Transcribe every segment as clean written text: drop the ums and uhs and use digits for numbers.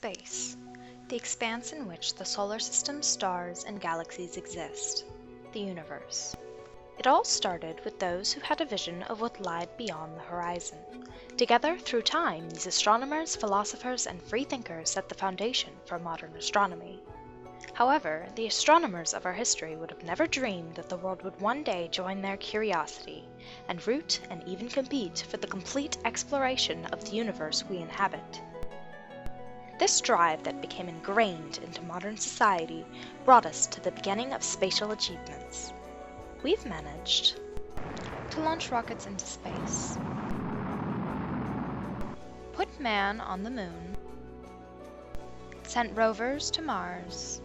Space, the expanse in which the solar system, stars, and galaxies exist, the universe. It all started with those who had a vision of what lied beyond the horizon. Together, through time, these astronomers, philosophers, and freethinkers set the foundation for modern astronomy. However, the astronomers of our history would have never dreamed that the world would one day join their curiosity and root and even compete for the complete exploration of the universe we inhabit. This drive that became ingrained into modern society brought us to the beginning of spatial achievements. We've managed to launch rockets into space, put man on the moon, sent rovers to Mars,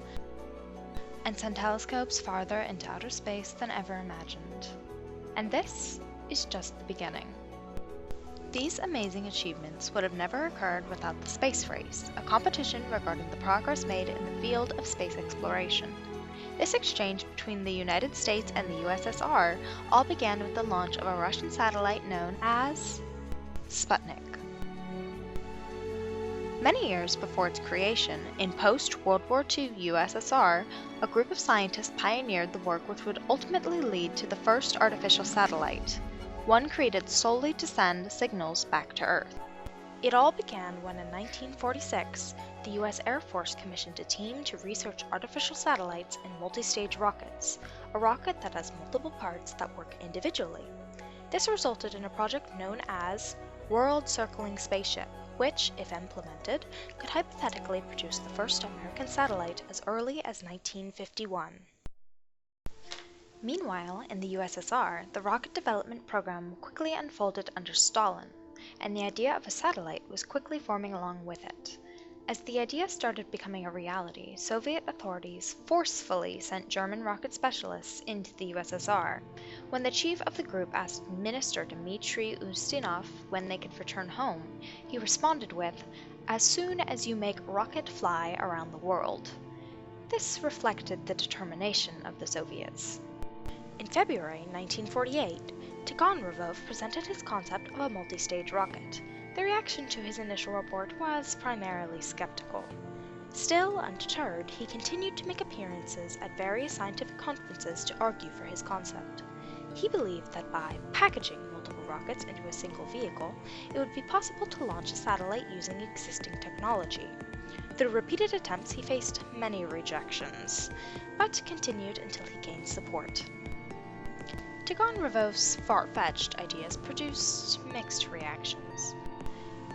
and sent telescopes farther into outer space than ever imagined. And this is just the beginning. These amazing achievements would have never occurred without the space race, a competition regarding the progress made in the field of space exploration. This exchange between the United States and the USSR all began with the launch of a Russian satellite known as Sputnik. Many years before its creation, in post-World War II USSR, a group of scientists pioneered the work which would ultimately lead to the first artificial satellite, one created solely to send signals back to Earth. It all began when in 1946, the U.S. Air Force commissioned a team to research artificial satellites and multi-stage rockets, a rocket that has multiple parts that work individually. This resulted in a project known as World Circling Spaceship, which, if implemented, could hypothetically produce the first American satellite as early as 1951. Meanwhile, in the USSR, the rocket development program quickly unfolded under Stalin, and the idea of a satellite was quickly forming along with it. As the idea started becoming a reality, Soviet authorities forcefully sent German rocket specialists into the USSR. When the chief of the group asked Minister Dmitry Ustinov when they could return home, he responded with, "As soon as you make rocket fly around the world." This reflected the determination of the Soviets. In February 1948, Taganrov presented his concept of a multi-stage rocket. The reaction to his initial report was primarily skeptical. Still undeterred, he continued to make appearances at various scientific conferences to argue for his concept. He believed that by packaging multiple rockets into a single vehicle, it would be possible to launch a satellite using existing technology. Through repeated attempts, he faced many rejections, but continued until he gained support. Taganrov's far-fetched ideas produced mixed reactions.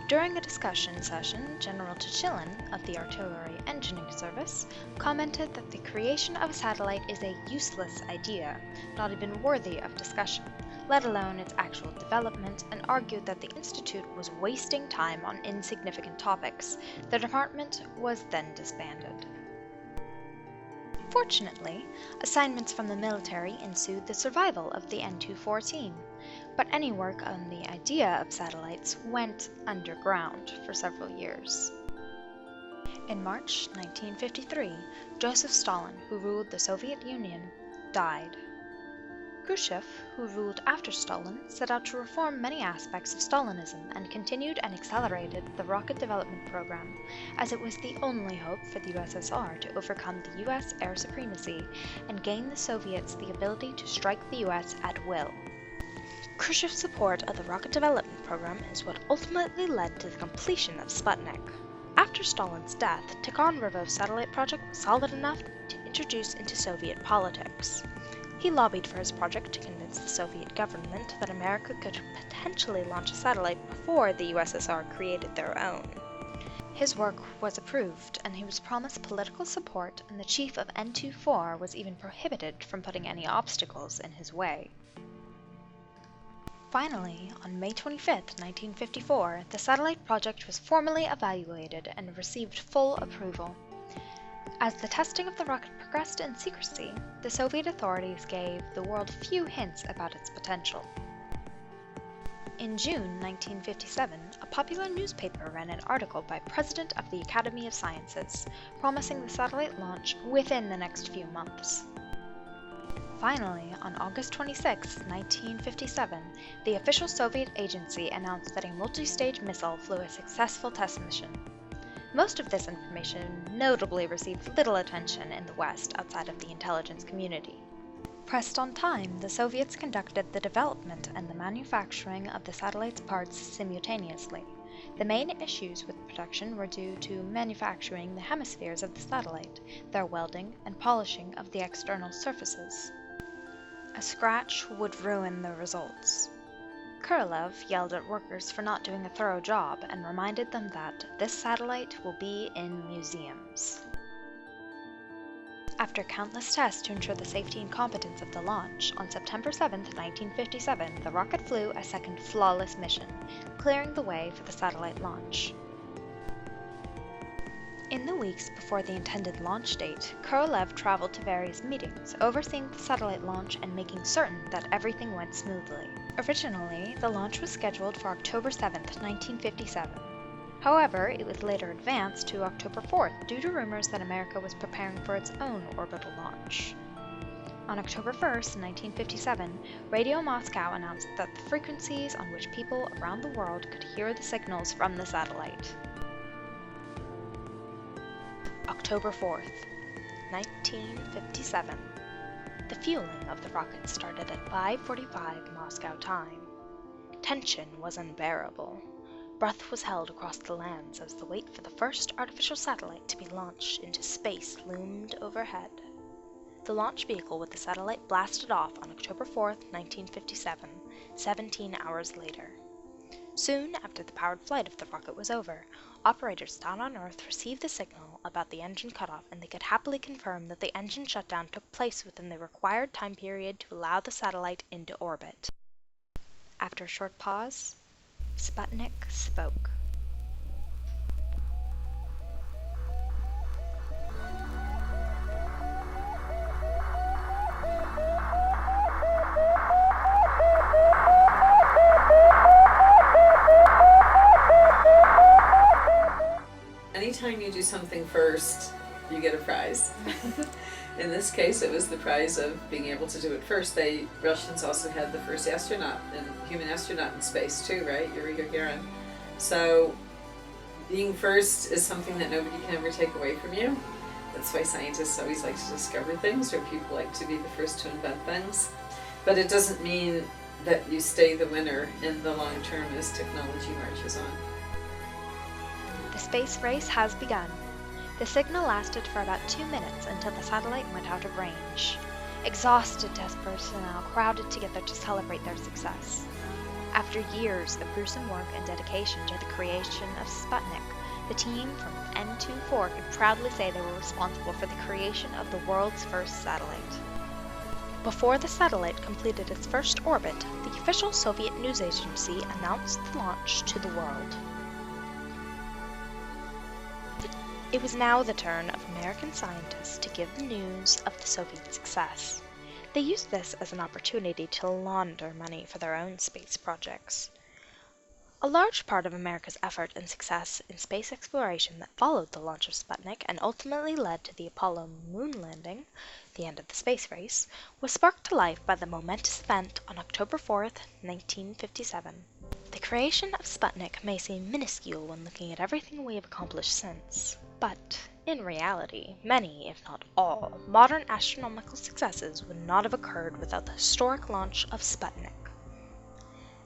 During a discussion session, General Tuchilin of the Artillery Engineering Service commented that the creation of a satellite is a useless idea, not even worthy of discussion, let alone its actual development, and argued that the Institute was wasting time on insignificant topics. The department was then disbanded. Fortunately, assignments from the military ensued the survival of the N-214, but any work on the idea of satellites went underground for several years. In March 1953, Joseph Stalin, who ruled the Soviet Union, died. Khrushchev, who ruled after Stalin, set out to reform many aspects of Stalinism and continued and accelerated the rocket development program, as it was the only hope for the USSR to overcome the US air supremacy and gain the Soviets the ability to strike the US at will. Khrushchev's support of the rocket development program is what ultimately led to the completion of Sputnik. After Stalin's death, Taganrov's satellite project was solid enough to introduce into Soviet politics. He lobbied for his project to convince the Soviet government that America could potentially launch a satellite before the USSR created their own. His work was approved, and he was promised political support, and the chief of N-24 was even prohibited from putting any obstacles in his way. Finally, on May 25, 1954, the satellite project was formally evaluated and received full approval. As the testing of the rocket progressed in secrecy, the Soviet authorities gave the world few hints about its potential. In June 1957, a popular newspaper ran an article by President of the Academy of Sciences, promising the satellite launch within the next few months. Finally, on August 26, 1957, the official Soviet agency announced that a multi-stage missile flew a successful test mission. Most of this information notably received little attention in the West outside of the intelligence community. Pressed on time, the Soviets conducted the development and the manufacturing of the satellite's parts simultaneously. The main issues with production were due to manufacturing the hemispheres of the satellite, their welding and polishing of the external surfaces. A scratch would ruin the results. Korolev yelled at workers for not doing a thorough job and reminded them that this satellite will be in museums. After countless tests to ensure the safety and competence of the launch, on September 7, 1957, the rocket flew a second flawless mission, clearing the way for the satellite launch. In the weeks before the intended launch date, Korolev traveled to various meetings, overseeing the satellite launch and making certain that everything went smoothly. Originally, the launch was scheduled for October 7, 1957. However, it was later advanced to October 4th due to rumors that America was preparing for its own orbital launch. On October 1st, 1957, Radio Moscow announced that the frequencies on which people around the world could hear the signals from the satellite. October 4th, 1957. The fueling of the rocket started at 5:45 Moscow time. Tension was unbearable. Breath was held across the lands as the wait for the first artificial satellite to be launched into space loomed overhead. The launch vehicle with the satellite blasted off on October 4th, 1957, 17 hours later. Soon after the powered flight of the rocket was over, operators down on Earth received the signal about the engine cutoff, and they could happily confirm that the engine shutdown took place within the required time period to allow the satellite into orbit. After a short pause, Sputnik spoke. Anytime you do something first, you get a prize. In this case, it was the prize of being able to do it first. Russians also had the first astronaut, and human astronaut in space too, right? Yuri Gagarin. So being first is something that nobody can ever take away from you. That's why scientists always like to discover things, or people like to be the first to invent things. But it doesn't mean that you stay the winner in the long term as technology marches on. The space race has begun. The signal lasted for about 2 minutes until the satellite went out of range. Exhausted test personnel crowded together to celebrate their success. After years of gruesome work and dedication to the creation of Sputnik, the team from N24 could proudly say they were responsible for the creation of the world's first satellite. Before the satellite completed its first orbit, the official Soviet news agency announced the launch to the world. It was now the turn of American scientists to give the news of the Soviet success. They used this as an opportunity to launder money for their own space projects. A large part of America's effort and success in space exploration that followed the launch of Sputnik and ultimately led to the Apollo moon landing, the end of the space race, was sparked to life by the momentous event on October 4th, 1957. The creation of Sputnik may seem minuscule when looking at everything we have accomplished since. But, in reality, many, if not all, modern astronomical successes would not have occurred without the historic launch of Sputnik.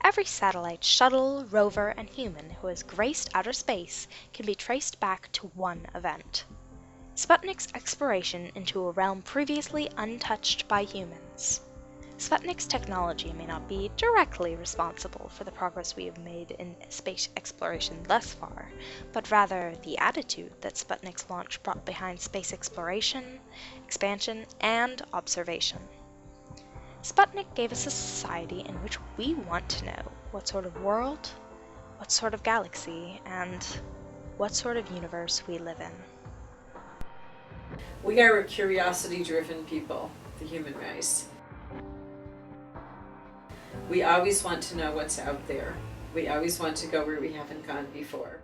Every satellite, shuttle, rover, and human who has graced outer space can be traced back to one event: Sputnik's exploration into a realm previously untouched by humans. Sputnik's technology may not be directly responsible for the progress we have made in space exploration thus far, but rather the attitude that Sputnik's launch brought behind space exploration, expansion, and observation. Sputnik gave us a society in which we want to know what sort of world, what sort of galaxy, and what sort of universe we live in. We are a curiosity-driven people, the human race. We always want to know what's out there. We always want to go where we haven't gone before.